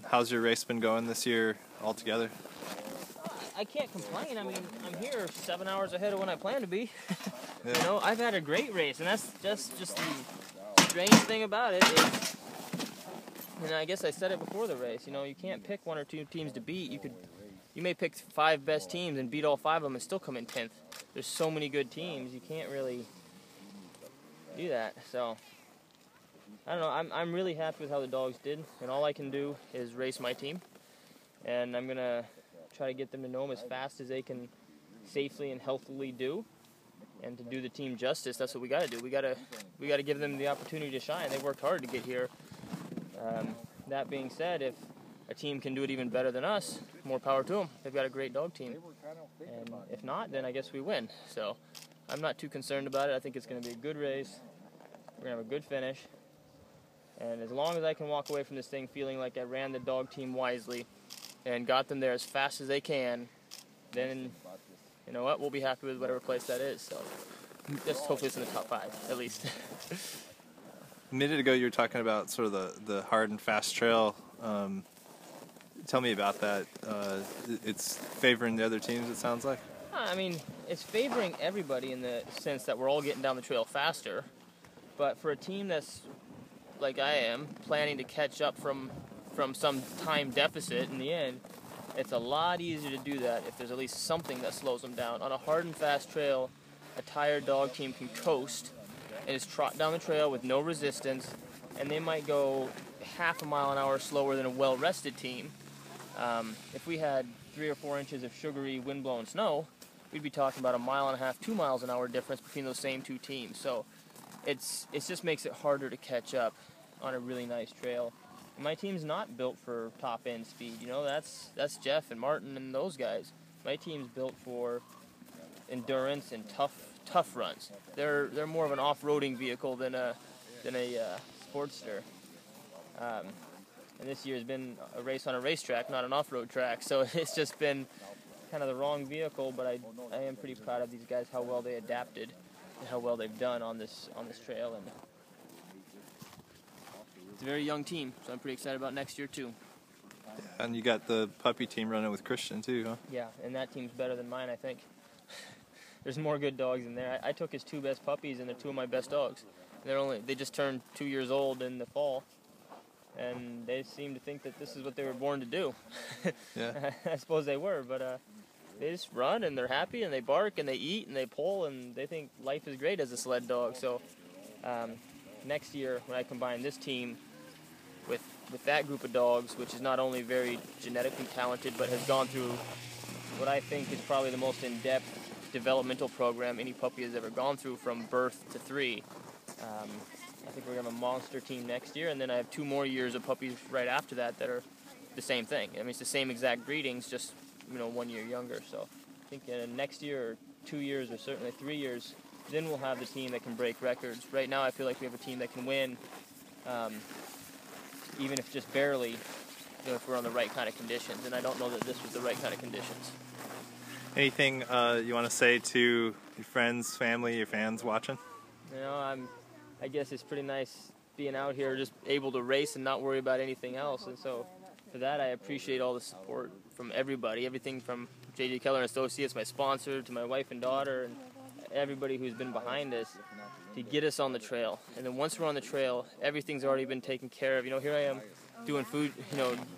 How's your race been going this year altogether? I can't complain. I mean, I'm here 7 hours ahead of when I plan to be. Yeah. You know, I've had a great race, and that's just the strange thing about it is, and I guess I said it before the race, you know, you can't pick one or two teams to beat. You may pick 5 best teams and beat all 5 of them and still come in 10th. There's so many good teams, you can't really do that. So, I don't know, I'm really happy with how the dogs did, and all I can do is race my team. And I'm going to try to get them to know them as fast as they can safely and healthily do. And to do the team justice, that's what we got to do. We got to give them the opportunity to shine. They worked hard to get here. That being said, if a team can do it even better than us, more power to them. They've got a great dog team. And if not, then I guess we win. So I'm not too concerned about it. I think it's going to be a good race. We're going to have a good finish. And as long as I can walk away from this thing feeling like I ran the dog team wisely and got them there as fast as they can, then, you know what, we'll be happy with whatever place that is. So just hopefully it's in the top 5, at least. A minute ago you were talking about sort of the hard and fast trail. Tell me about that. It's favoring the other teams, it sounds like? I mean, it's favoring everybody in the sense that we're all getting down the trail faster. But for a team that's, like I am, planning to catch up from some time deficit in the end, it's a lot easier to do that if there's at least something that slows them down. On a hard and fast trail, a tired dog team can coast and just trot down the trail with no resistance, and they might go half a mile an hour slower than a well-rested team. If we had 3 or 4 inches of sugary wind-blown snow, we'd be talking about 1.5 miles, 2 miles an hour difference between those same 2 teams. So it just makes it harder to catch up on a really nice trail. And my team's not built for top-end speed. You know, that's Jeff and Martin and those guys. My team's built for endurance and tough runs. They're more of an off-roading vehicle than a Sportster. And this year has been a race on a racetrack, not an off-road track. So it's just been kind of the wrong vehicle. But I am pretty proud of these guys, how well they adapted and how well they've done on this trail. And it's a very young team, so I'm pretty excited about next year too. And you got the puppy team running with Christian too, huh? Yeah, and that team's better than mine, I think. There's more good dogs in there. I took his 2 best puppies, and they're 2 of my best dogs. They just turned 2 years old in the fall, and they seem to think that this is what they were born to do. Yeah. I suppose they were, but they just run, and they're happy, and they bark, and they eat, and they pull, and they think life is great as a sled dog. So next year, when I combine this team with that group of dogs, which is not only very genetically talented, but has gone through what I think is probably the most in-depth developmental program any puppy has ever gone through from birth to 3. I think we're going to have a monster team next year, and then I have 2 more years of puppies right after that are the same thing. I mean, it's the same exact breedings, just 1 year younger. So I think next year or 2 years or certainly 3 years, then we'll have the team that can break records. Right now I feel like we have a team that can win, even if just barely, if we're on the right kind of conditions. And I don't know that this was the right kind of conditions. Anything you want to say to your friends, family, your fans watching? You know, I guess it's pretty nice being out here just able to race and not worry about anything else. And so for that, I appreciate all the support from everybody, everything from J.J. Keller and Associates, my sponsor, to my wife and daughter, and everybody who's been behind us to get us on the trail. And then once we're on the trail, everything's already been taken care of. You know, here I am doing food,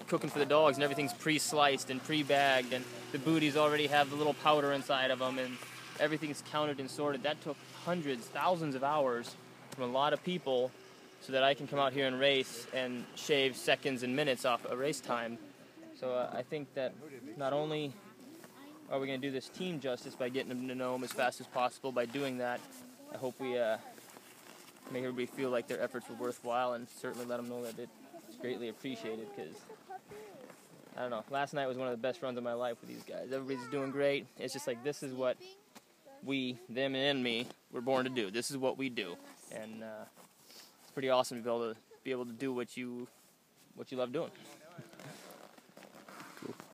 cooking for the dogs, and everything's pre-sliced and pre-bagged, and the booties already have the little powder inside of them, and everything's counted and sorted. That took hundreds, thousands of hours from a lot of people so that I can come out here and race and shave seconds and minutes off a race time. So I think that not only are we going to do this team justice by getting them to know them as fast as possible by doing that, I hope we make everybody feel like their efforts were worthwhile, and certainly let them know that it's greatly appreciated, because, I don't know, last night was one of the best runs of my life with these guys. Everybody's doing great. It's just like, this is what we, them and me, were born to do. This is what we do. And it's pretty awesome to be able to do what you love doing.